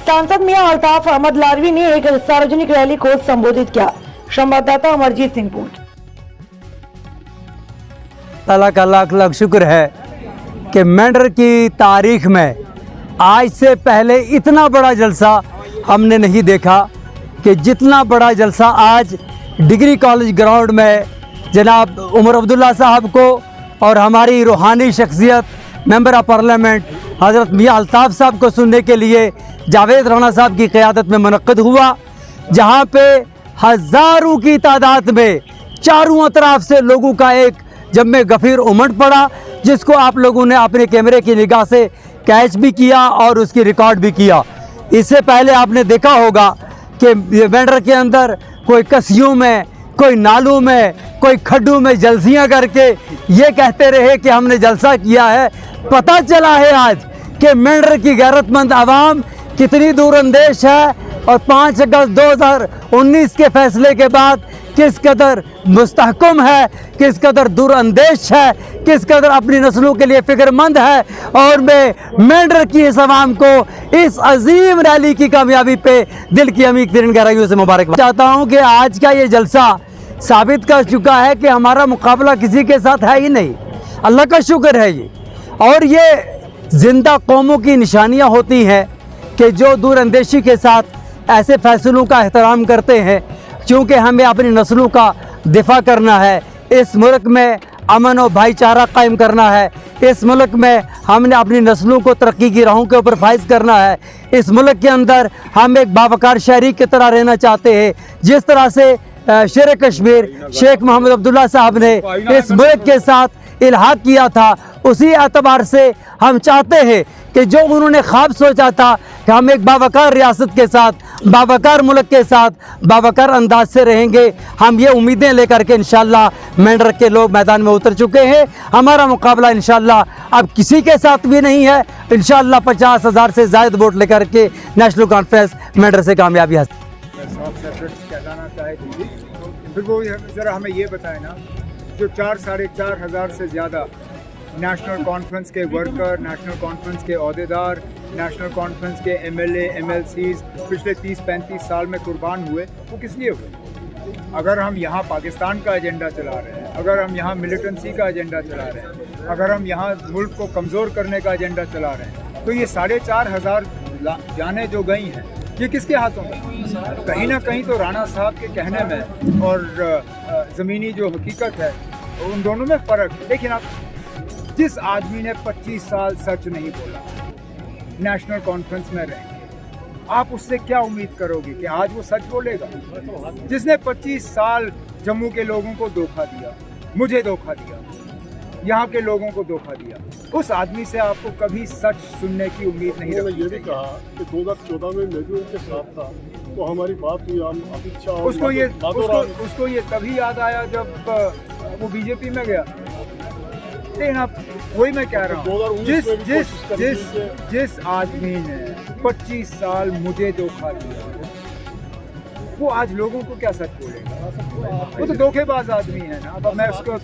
सांसद मियां अल्ताफ अहमद लारवी ने एक सार्वजनिक रैली को संबोधित किया। संवाददाता अमरजीत सिंह पूंछ। अल्लाह का लाख लाख शुक्र है कि मेंढर की तारीख में आज से पहले इतना बड़ा जलसा हमने नहीं देखा कि जितना बड़ा जलसा आज डिग्री कॉलेज ग्राउंड में जनाब उमर अब्दुल्ला साहब को और हमारी रूहानी शख्सियत मेंबर ऑफ पार्लियामेंट हज़रत मियां अल्ताफ़ साहब को सुनने के लिए जावेद राणा साहब की क़यादत में मुनक़्क़िद हुआ, जहाँ पे हज़ारों की तादाद में चारों तरफ से लोगों का एक जम्मे गफ़ीर उमड़ पड़ा, जिसको आप लोगों ने अपने कैमरे की निगाह से कैच भी किया और उसकी रिकॉर्ड भी किया। इससे पहले आपने देखा होगा कि मेंढर के अंदर कोई कस्सियों में, कोई नालों में, कोई खड्डों में जलसियाँ करके ये कहते रहे कि हमने जलसा किया है। पता चला है आज कि मेंढर की गैरतमंद आवाम कितनी दूरअंदेश है और 5 अगस्त 2019 के फैसले के बाद किस कदर मुस्तहकम है, किस कदर दूरअंदेश है, किस कदर अपनी नस्लों के लिए फिक्रमंद है। और मैं मेंढर की इस आवाम को इस अजीम रैली की कामयाबी पे दिल की अमीर तरीन गहराइयों से मुबारकबाद चाहता हूँ कि आज का ये जलसा साबित कर चुका है कि हमारा मुकाबला किसी के साथ है ही नहीं। अल्लाह का शुक्र है ये, और ये जिंदा कौमों की निशानियाँ होती हैं कि जो दूरअंदेशी के साथ ऐसे फैसलों का एहतराम करते हैं, क्योंकि हमें अपनी नस्लों का दिफा करना है, इस मुल्क में अमन और भाईचारा कायम करना है, इस मुल्क में हमने अपनी नस्लों को तरक्की की राहों के ऊपर फाइज करना है, इस मुल्क के अंदर हम एक बावकार शहरी की तरह रहना चाहते हैं। जिस तरह से शेर कश्मीर शेख मोहम्मद अब्दुल्ला साहब ने इस मुल्क के साथ इल्हाक किया था, उसी एतबार से हम चाहते हैं कि जो उन्होंने ख्वाब सोचा था कि हम एक बावकार रियासत के साथ, बावकार मुल्क के साथ बावकार अंदाज से रहेंगे, हम ये उम्मीदें लेकर के इंशाअल्लाह मेंढर के लोग मैदान में उतर चुके हैं। हमारा मुकाबला इंशाअल्लाह अब किसी के साथ भी नहीं है। इंशाअल्लाह 50,000 से ज़ायद वोट लेकर के नेशनल कॉन्फ्रेंस मेंढर से कामयाबी हासिल। फिर वो ज़रा हमें ये बताएं ना, जो 4-4.5 हज़ार से ज़्यादा नेशनल कॉन्फ्रेंस के वर्कर, नेशनल कॉन्फ्रेंस के अहदेदार, नेशनल कॉन्फ्रेंस के MLA, MLCs पिछले 30-35 साल में कुर्बान हुए, वो किस लिए हुए? अगर हम यहाँ पाकिस्तान का एजेंडा चला रहे हैं, अगर हम यहाँ मिलिटेंसी का एजेंडा चला रहे हैं, अगर हम यहाँ मुल्क को कमज़ोर करने का एजेंडा चला रहे हैं, तो ये 4.5 हज़ार जानें जो गई हैं, ये किसके हाथों में? कहीं ना कहीं तो राणा साहब के कहने में और ज़मीनी जो हकीकत है उन दोनों में फ़र्क है। लेकिन आप जिस आदमी ने 25 साल सच नहीं बोला, नेशनल कॉन्फ्रेंस में रहेंगे, आप उससे क्या उम्मीद करोगे कि आज वो सच बोलेगा? जिसने 25 साल जम्मू के लोगों को धोखा दिया, मुझे धोखा दिया, यहाँ के लोगों को धोखा दिया, उस आदमी से आपको कभी सच सुनने की उम्मीद नहीं रखनी। ये भी कहा कि 2014 में मैं भी उनके साथ था, तो हमारी बात हुई, हम अमित शाह उसको ये तभी याद आया जब वो बीजेपी में गया। लेकिन आप वही मैं कह रहा हूँ, जिस आदमी ने 25 साल मुझे धोखा दिया, वो आज लोगों को क्या सच बोलेगा? वो तो धोखेबाज आदमी है ना। अब मैं उसको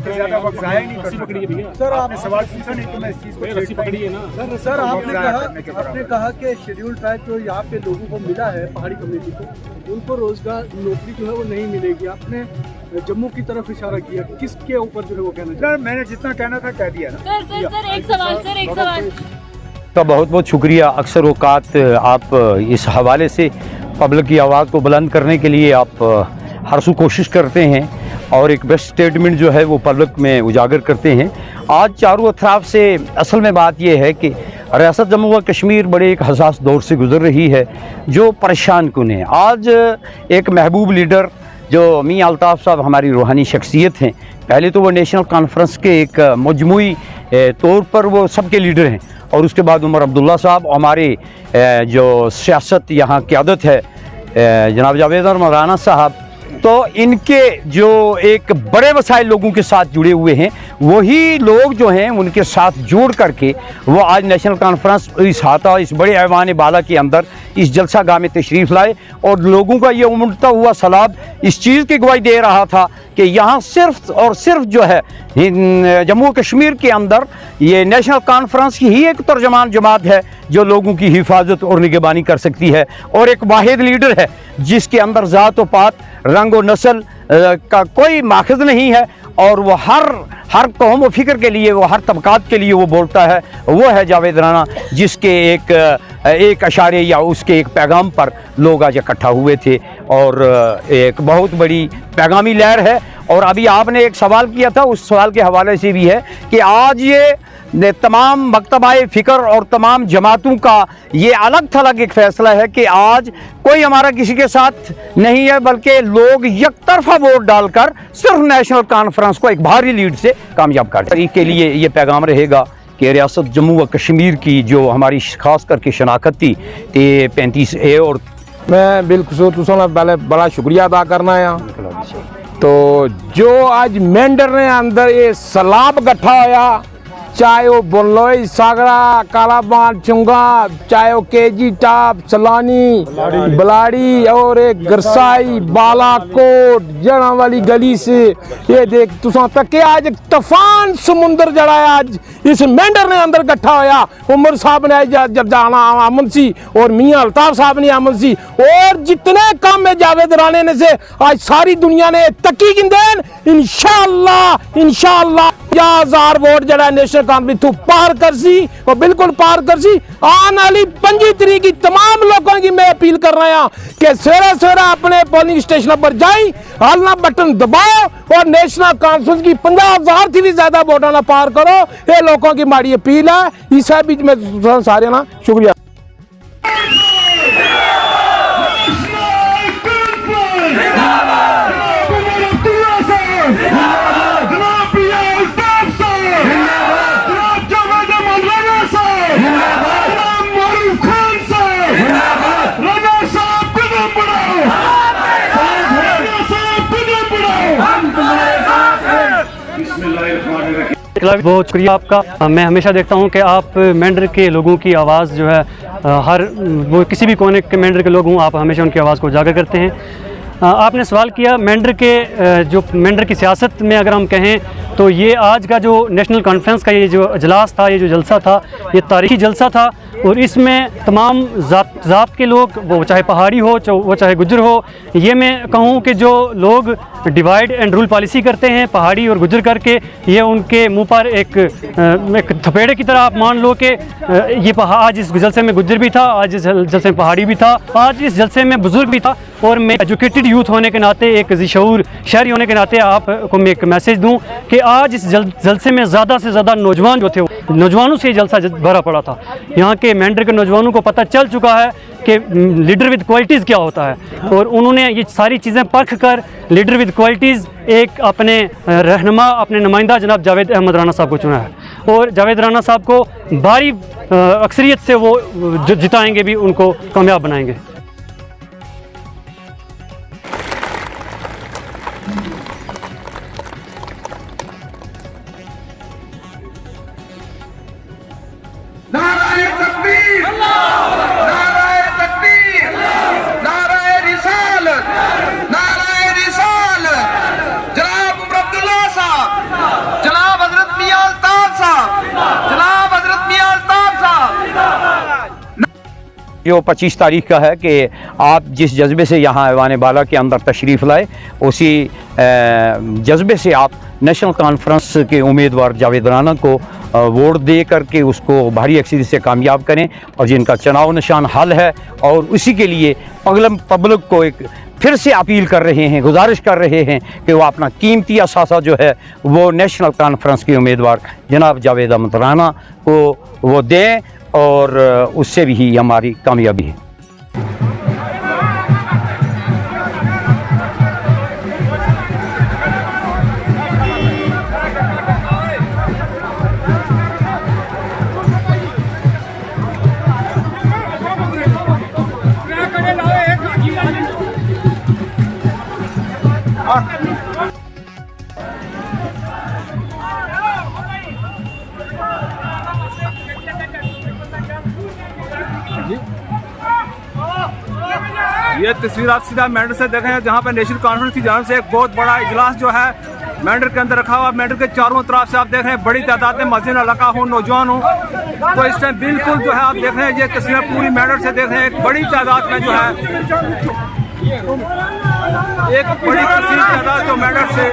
ज़्यादा वक्त ज़ाया नहीं कर सकता। सर आपने सवाल पूछा नहीं तो मैं इस चीज़ को रस्सी पकड़ी है ना। सर आपने कहा कि शेड्यूल ट्राइब जो यहाँ पे लोगों को मिला है, पहाड़ी कम्युनिटी को, उनको रोजगार नौकरी जो है वो नहीं मिलेगी। आपने जम्मू की तरफ इशारा किया, किसके ऊपर जो है वो कहना चाहिए? मैंने जितना कहना था कह दिया ना। सर एक सवाल का बहुत बहुत शुक्रिया। अक्सर औकात आप इस हवाले से पब्लिक की आवाज़ को बुलंद करने के लिए आप हर सू कोशिश करते हैं और एक बेस्ट स्टेटमेंट जो है वो पब्लिक में उजागर करते हैं। आज चारों अतराफ से असल में बात यह है कि रियासत जम्मू व कश्मीर बड़े एक हसास दौर से गुजर रही है जो परेशान कुन है। आज एक महबूब लीडर जो मियां अल्ताफ़ साहब हमारी रूहानी शख्सियत हैं, पहले तो वो नेशनल कॉन्फ्रेंस के एक मजमूई तौर पर वो सबके लीडर हैं, और उसके बाद उमर अब्दुल्ला साहब, हमारे जो सियासत यहाँ क़यादत है जनाब जावेद राणा साहब, तो इनके जो एक बड़े वसाइल लोगों के साथ जुड़े हुए हैं, वही लोग जो हैं उनके साथ जोड़ करके वो आज नेशनल कॉन्फ्रेंस इस हाथा इस बड़े ऐवान बाला के अंदर इस जलसा गाह में तशरीफ़ लाए, और लोगों का ये उमड़ता हुआ सैलाब इस चीज़ की गवाही दे रहा था कि यहाँ सिर्फ और सिर्फ जो है जम्मू कश्मीर के अंदर ये नेशनल कॉन्फ्रेंस की ही एक तर्जमान जमात है जो लोगों की हिफाजत और निगरानी कर सकती है, और एक वाहिद लीडर है जिसके अंदर ज़ात व पात, रंग व नस्ल का कोई माखज़ नहीं है, और वो हर कौम व फिक्र के लिए, वो हर तबकात के लिए वो बोलता है। वो है जावेद राना, जिसके एक अशारे या उसके एक पैगाम पर लोग आज इकट्ठा हुए थे, और एक बहुत बड़ी पैगामी लहर है। और अभी आपने एक सवाल किया था, उस सवाल के हवाले से भी है कि आज ये तमाम मकतबाए फ़िक्र और तमाम जमातों का ये अलग थलग एक फ़ैसला है कि आज कोई हमारा किसी के साथ नहीं है, बल्कि लोग यकतरफा वोट डालकर सिर्फ नेशनल कॉन्फ्रेंस को एक भारी लीड से कामयाब कर तरीके के लिए ये पैगाम रहेगा कि रियासत जम्मू व कश्मीर की जो हमारी ख़ास करके शनाख्त थी 35A, और मैं बिल्कुल तुसां पहले बड़ा शुक्रिया अदा करना है। तो जो आज मेंढर ने अंदर ये सलाब इकट्ठा होया, चाहे वो बल्लोई सागरा, कालाबान चुंगा, चाहे वो केजी टाप, सलानी, बलाड़ी और एक गरसाई, बालाकोट, जड़ा वाली गली से ये देख तुसा तक के आज एक तूफान समुंदर जड़ा है। आज इस मेंढर ने अंदर इकट्ठा होया, उमर साहब ने जब जाना आमन सी और मियां अल्ताफ साहब ने आमन सी, और जितने काम में जावेद राणे ने से आज सारी दुनिया ने तकी गिंदेन। इंशाअल्लाह 50,000 वोट जड़ा नेशनल कॉन्फ्रेंस तू पार कर सी, और बिल्कुल पार कर सी। आने वाली 25 तरीक की तमाम लोगों की मैं अपील कर रहा हूं कि सवेरे सवेरे अपने पोलिंग स्टेशन पर जाई, हलना बटन दबाओ और नेशनल कॉन्फ्रेंस की 50,000 थी भी ज्यादा वोटा ना पार करो। ये लोगों की माड़ी अपील है। इस बीच में सारे ना शुक्रिया। बहुत शुक्रिया आपका। मैं हमेशा देखता हूं कि आप मेंढर के लोगों की आवाज़ जो है हर वो किसी भी कोने के मेंढर के लोग हों, आप हमेशा उनकी आवाज़ को उजागर करते हैं। आपने सवाल किया मेंढर के जो मेंढर की सियासत में अगर हम कहें तो ये आज का जो नेशनल कॉन्फ्रेंस का ये जो अजलास था, ये जो जलसा था, ये तारीखी जलसा था, और इसमें तमाम ज़ात के लोग, वो चाहे पहाड़ी हो, वो चाहे गुज्जर हो, ये मैं कहूँ कि जो लोग डिवाइड एंड रूल पॉलिसी करते हैं पहाड़ी और गुज्जर करके, ये उनके मुंह पर एक थपेड़े की तरह आप मान लो कि ये आज इस जलसे में गुज्जर भी था, आज इस जलसे में पहाड़ी भी था, आज इस जलसे में बुजुर्ग भी था। और मैं एजुकेटेड यूथ होने के नाते, एक ज़िशऊर शहरी होने के नाते आपको मैं एक मैसेज दूं कि आज इस जलसे में ज़्यादा से ज़्यादा नौजवान जो थे, नौजवानों से ये जलसा भरा पड़ा था। यहाँ के मेंढर के नौजवानों को पता चल चुका है कि लीडर विद क्वालिटीज़ क्या होता है, और उन्होंने ये सारी चीज़ें परख कर लीडर विद क्वालिटीज़ एक अपने रहनुमा, अपने नुमाइंदा जनाब जावेद अहमद राना साहब को चुना है, और जावेद राना साहब को भारी अक्सरियत से वो जिताएंगे भी, उनको कामयाब बनाएंगे। जो 25 तारीख का है कि आप जिस जज्बे से यहाँ ऐवान बाला के अंदर तशरीफ़ लाए, उसी जज्बे से आप नेशनल कॉन्फ्रेंस के उम्मीदवार जावेद राना को वोट दे करके उसको भारी अक्सरियत से कामयाब करें, और जिनका चुनाव निशान हल है। और उसी के लिए पब्लिक को एक फिर से अपील कर रहे हैं, गुजारिश कर रहे हैं कि वो अपना कीमती असासा जो है वो नेशनल कॉन्फ्रेंस के उम्मीदवार जनाब जावेद अहमद राना को वो दें, और उससे भी हमारी कामयाबी है। ये तस्वीर आप सीधा मेंढर से देखें, जहाँ पर नेशनल कॉन्फ्रेंस की जानिब से एक बहुत बड़ा इजलास जो है मेंढर के अंदर रखा हुआ। मेंढर के चारों तरफ से आप देख रहे हैं बड़ी तादाद में मस्जिद लगा हो, नौजवान हो। तो इस टाइम बिल्कुल जो है आप देख रहे हैं ये तस्वीरें पूरी मेंढर से देख रहे हैं। एक बड़ी तादाद में जो है एक बड़ी कसीर तादाद जो मेंढर से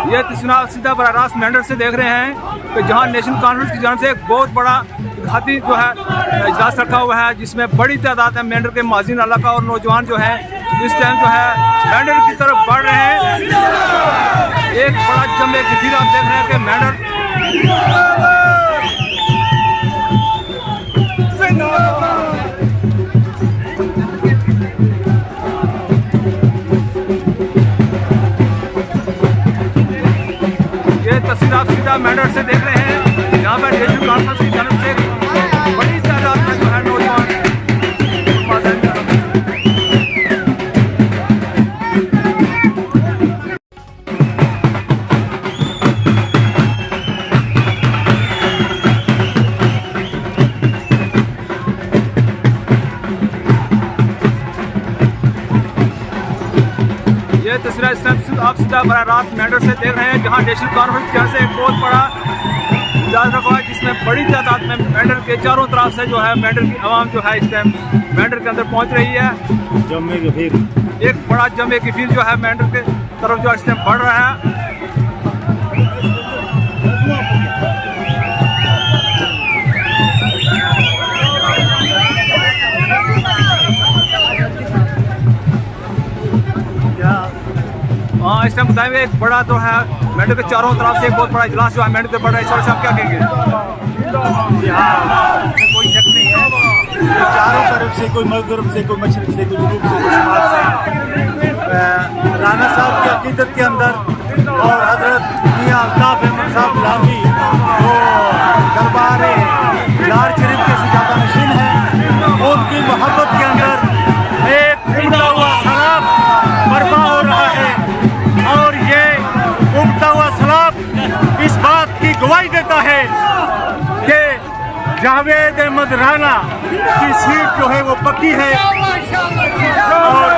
ये तस्वीर सीधा बराह रास्त मेंढर से देख रहे हैं कि जहां नेशनल कॉन्फ्रेंस की जान से एक बहुत बड़ा हाथी जो है इजलास रखा हुआ है, जिसमें बड़ी तादाद में मेंढर के माजिन इलाका और नौजवान जो है इस टाइम जो है मेंढर की तरफ बढ़ रहे हैं। एक बड़ा जमे की फिर आप देख रहे हैं कि मेंढर तस्वीर आप सीधा मेंढर से देख रहे हैं। यहाँ पर नेशनल कॉन्फ्रेंस की जानब से बड़ी तादाद में जो है नौजवान ये तस्वीर आप सीधा बराह रास्त मेंढर से देख रहे हैं, जहां नेशनल कॉन्फ्रेंस की से एक बहुत बड़ा इजलास रखा है, जिसमें बड़ी तादाद में मेंढर के चारों तरफ से जो है मेंढर की आवाम जो है इस टाइम मेंढर के अंदर पहुंच रही है। जमे की भीड़, एक बड़ा जमे की फील जो है मेंढर के तरफ जो इस टाइम बढ़ रहा है। हाँ, इस टाइम बताएंगे एक बड़ा तो है मेंढर के चारों तरफ से एक बहुत बड़ा इजलास जो है मेंढर पे बढ़ रहा है। इस आप क्या कहेंगे? कोई शक नहीं है, चारों तरफ से कोई मगरब से, कोई मशरक से, कोई जनूब से, कोई शुमाल से राना साहब की अकीदत के अंदर और हजरत मियां अल्ताफ अहमद साहब लामी जो दरबार लार शरीफ के सजादा नशीन हैं, उनकी मोहब्बत के अंदर एक उमड़ा हुआ सलाब बर्पा हो रहा है। और ये उमड़ा हुआ सलाब इस बात की गवाही देता है कि जावेद अहमद राना की सीट जो है वो पक्की है और